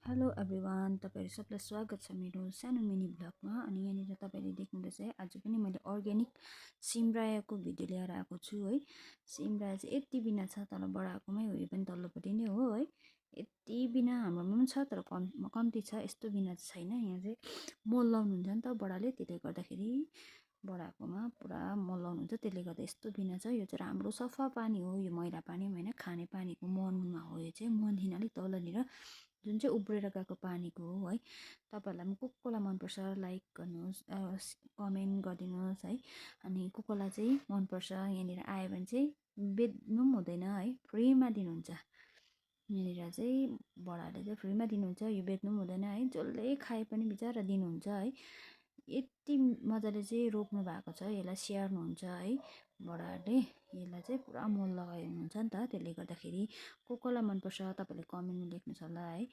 Hello everyone, तपाईँहरू सबलाई स्वागत छ मेरो सानो मिनी भ्लगमा। अनि यहाँनिर तपाईँले देख्नुहुँदैछ है, आज पनि मैले अर्ग्यानिक सिमरायोको भिडियो लिएर आएको छु है। सिमरायो चाहिँ यति बिना छ, तल बढाएकोमै हो, यो पनि तल्लोपट्टि नै हो है। यति बिना हाम्रोमा पनि छ, तर कम्ती छ, यस्तो बिना चाहिँ छैन। यहाँ चाहिँ मल लाउनुहुन्छ नि त बडाले, त्यसले गर्दाखेरि बडाएकोमा पुरा मल लाउनुहुन्छ, त्यसले गर्दा यस्तो बिना छ। यो चाहिँ राम्रो सफा पानी हो, यो मैला पानी होइन, खाने पानीको मुहानमा हो। यो चाहिँ मुहानदेखि अलिक तलनिर जुन चाहिँ उब्रेर गएको पानीको हो है। तपाईँहरूलाई पनि कसलाई मनपर्छ लाइक गर्नुहोस्, कमेन्ट गरिदिनुहोस् है। अनि कसलाई चाहिँ मनपर्छ यहाँनिर आयो भने चाहिँ बेच्नु पनि हुँदैन है, फ्रीमा दिनुहुन्छ। यहाँनिर चाहिँ बडाले चाहिँ फ्रीमा दिनुहुन्छ, यो बेच्नु पनि हुँदैन है। जसले खाए पनि बिचरा दिनुहुन्छ है। यति मजाले चाहिँ रोप्नु भएको छ, यसलाई स्याहार्नुहुन्छ है बडाहरूले। यसलाई चाहिँ पुरा मल लगाइ हुनुहुन्छ नि त, त्यसले गर्दाखेरि कसलाई मनपर्छ तपाईँहरूले कमेन्टमा लेख्नुहोस् होला है।